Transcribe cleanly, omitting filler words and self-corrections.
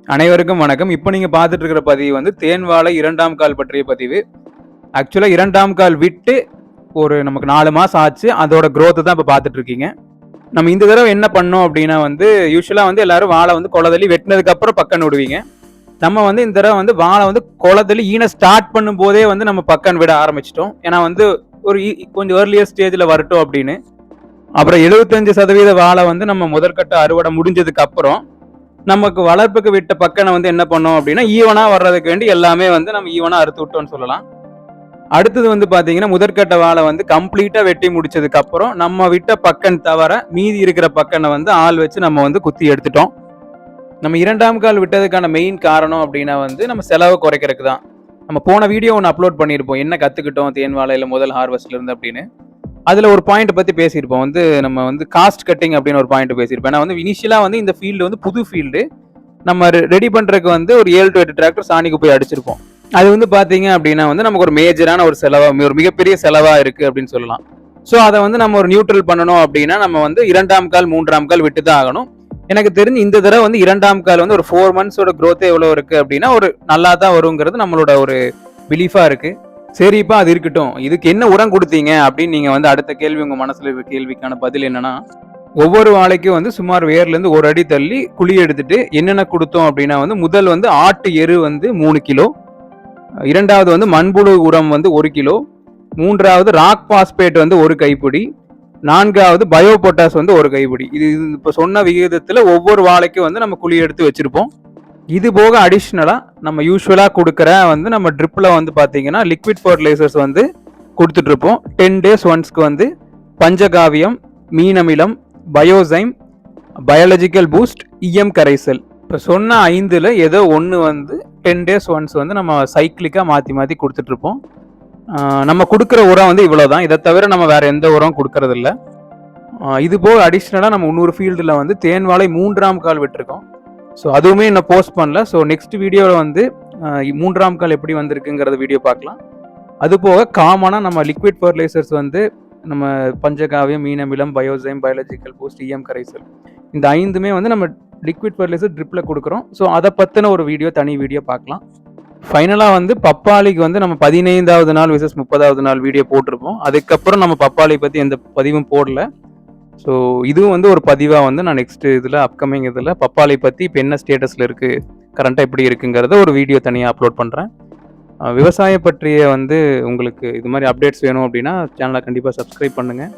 அனைவருக்கும் வணக்கம். இப்போ நீங்க பார்த்துட்டு இருக்கிற பதிவு வந்து தேன் வாழை 2ஆம் கால் பற்றிய பதிவு. ஆக்சுவலா 2ஆம் கால் விட்டு ஒரு நமக்கு 4 மாசம் ஆச்சு. அதோட growth தான் இப்போ பார்த்துட்டு இருக்கீங்க. நம்ம இந்த தடவை என்ன பண்ணோம் அப்படின்னா வந்து யூசுவலா வந்து எல்லாரும் வாழை வந்து குளத்தள்ளி வெட்டினதுக்கு அப்புறம் பக்கம் விடுவீங்க. நம்ம வந்து இந்த தடவை வந்து வாழை வந்து குளத்தள்ளி ஈன ஸ்டார்ட் பண்ணும் போதே வந்து நம்ம பக்கம் விட ஆரம்பிச்சிட்டோம். ஏன்னா வந்து ஒரு கொஞ்சம் ஏர்லியர் ஸ்டேஜ்ல வரட்டும் அப்படின்னு. அப்புறம் 75% வாழை வந்து நம்ம முதற்கட்ட அறுவடை முடிஞ்சதுக்கு அப்புறம் நமக்கு வளர்ப்புக்கு விட்ட பக்கனை வந்து என்ன பண்ணோம் அப்படின்னா ஈவனா வர்றதுக்கு வேண்டி எல்லாமே வந்து நம்ம ஈவனா அறுத்து விட்டோம்னு சொல்லலாம். அடுத்தது வந்து பாத்தீங்கன்னா முதற்கட்ட வாழை வந்து கம்ப்ளீட்டா வெட்டி முடிச்சதுக்கு அப்புறம் நம்ம விட்ட பக்கன் தவிர மீதி இருக்கிற பக்கனை வந்து ஆள் வச்சு நம்ம வந்து குத்தி எடுத்துட்டோம். நம்ம 2ஆம் கால் விட்டதுக்கான மெயின் காரணம் அப்படின்னா வந்து நம்ம செலவை குறைக்கிறதுக்கு தான். நம்ம போன வீடியோ ஒன்று அப்லோட் பண்ணியிருப்போம், என்ன கத்துக்கிட்டோம் தேன் வாழையில முதல் ஹார்வெஸ்ட்ல இருந்து அப்படின்னு. அதுல ஒரு பாயிண்ட் பத்தி பேசியிருப்போம், வந்து நம்ம வந்து காஸ்ட் கட்டிங் அப்படின்னு ஒரு பாயிண்ட் பேசியிருப்போம். ஏன்னா வந்து இனிஷியலா வந்து இந்த ஃபீல்டு வந்து புது ஃபீல்டு, நம்ம ரெடி பண்றதுக்கு வந்து ஒரு 7 to 8 டிராக்டர் சாணிக்கு போய் அடிச்சிருப்போம். அது வந்து பாத்தீங்க அப்படின்னா வந்து நமக்கு ஒரு மேஜரான ஒரு செலவா, ஒரு மிகப்பெரிய செலவா இருக்கு அப்படின்னு சொல்லலாம். ஸோ அதை வந்து நம்ம ஒரு நியூட்ரல் பண்ணணும் அப்படின்னா நம்ம வந்து 2ஆம் கால் 3ஆம் கால் விட்டு தான் ஆகணும். எனக்கு தெரிஞ்சு இந்த தடவை வந்து 2ஆம் கால் வந்து ஒரு 4 monthsோட growth எவ்வளவு இருக்கு அப்படின்னா ஒரு நல்லா தான் வருங்கிறது நம்மளோட ஒரு பிலீஃபா இருக்கு. சரிப்பா அது இருக்கட்டும், இதுக்கு என்ன உரம் கொடுத்தீங்க அப்படின்னு நீங்க வந்து அடுத்த கேள்வி உங்க மனசுல இருக்க கேள்விக்கான பதில் என்னன்னா, ஒவ்வொரு வாழைக்கும் வந்து சுமார் வேர்ல இருந்து 1 அடி தள்ளி குழி எடுத்துட்டு என்னென்ன கொடுத்தோம் அப்படின்னா வந்து முதல் வந்து ஆட்டு எரு வந்து 3 கிலோ, இரண்டாவது வந்து மண்புழு உரம் வந்து 1 கிலோ, மூன்றாவது ராக் பாஸ்பேட் வந்து 1 கைப்பிடி, நான்காவது பயோ பொட்டாஸ் வந்து 1 கைப்பிடி. இது இப்ப சொன்ன விகிதத்துல ஒவ்வொரு வாழைக்கும் வந்து நம்ம குழி எடுத்து வச்சிருப்போம். இது போக அடிஷ்னலா நம்ம யூஸ்வலா கொடுக்குற வந்து நம்ம ட்ரிப்ல வந்து பாத்தீங்கன்னா லிக்விட் ஃபர்டிலைசர்ஸ் வந்து கொடுத்துட்டு இருப்போம். 10 days ஒன்ஸ்க்கு வந்து பஞ்சகாவியம், மீன் அமிலம், பயோசைம், பயாலஜிக்கல் பூஸ்ட், இஎம் கரைசல். இப்போ சொன்ன 5ல் ஏதோ ஒன்று வந்து 10 days ஒன்ஸ் வந்து நம்ம சைக்கிளிக்காக மாற்றி மாற்றி கொடுத்துட்டு இருப்போம். நம்ம கொடுக்குற உரம் வந்து இவ்வளோதான். இதை தவிர நம்ம வேற எந்த உரம் கொடுக்கறதில்ல. இது போக அடிஷ்னலாக நம்ம இன்னொரு ஃபீல்டில் வந்து தேன் வாழை 3ஆம் கால் விட்டுருக்கோம். ஸோ அதுவுமே இன்னும் போஸ்ட் பண்ணல. ஸோ நெக்ஸ்ட் வீடியோவில் வந்து 3ஆம் கால் எப்படி வந்திருக்குங்கிறத வீடியோ பார்க்கலாம். அது போக காமனாக நம்ம லிக்விட் ஃபர்டிலைசர்ஸ் வந்து நம்ம பஞ்சகாவியம், மீன் அமிலம், பயோசைம், பயாலஜிக்கல் பூஸ்ட், இஎம் கரைசல், இந்த 5மே வந்து நம்ம லிக்விட் ஃபர்டிலைசர் ட்ரிப்பில் கொடுக்குறோம். ஸோ அதை பற்றின ஒரு வீடியோ, தனி வீடியோ பார்க்கலாம். ஃபைனலாக வந்து பப்பாளிக்கு வந்து நம்ம 15வது நாள் விசஸ் 30வது நாள் வீடியோ போட்டிருப்போம். அதுக்கப்புறம் நம்ம பப்பாளி பற்றி எந்த பதிவும் போடல. ஸோ இதுவும் வந்து ஒரு பதிவாக வந்து நான் நெக்ஸ்ட் இதில் அப்கமிங் இதில் பப்பாளி பற்றி இப்போ என்ன ஸ்டேட்டஸில் இருக்குது, கரண்ட்டாக எப்படி இருக்குங்கிறத ஒரு வீடியோ தனியாக அப்லோட் பண்ணுறேன். விவசாயம் பற்றிய வந்து உங்களுக்கு இது மாதிரி அப்டேட்ஸ் வேணும் அப்படின்னா சேனலை கண்டிப்பாக சப்ஸ்கிரைப் பண்ணுங்கள்.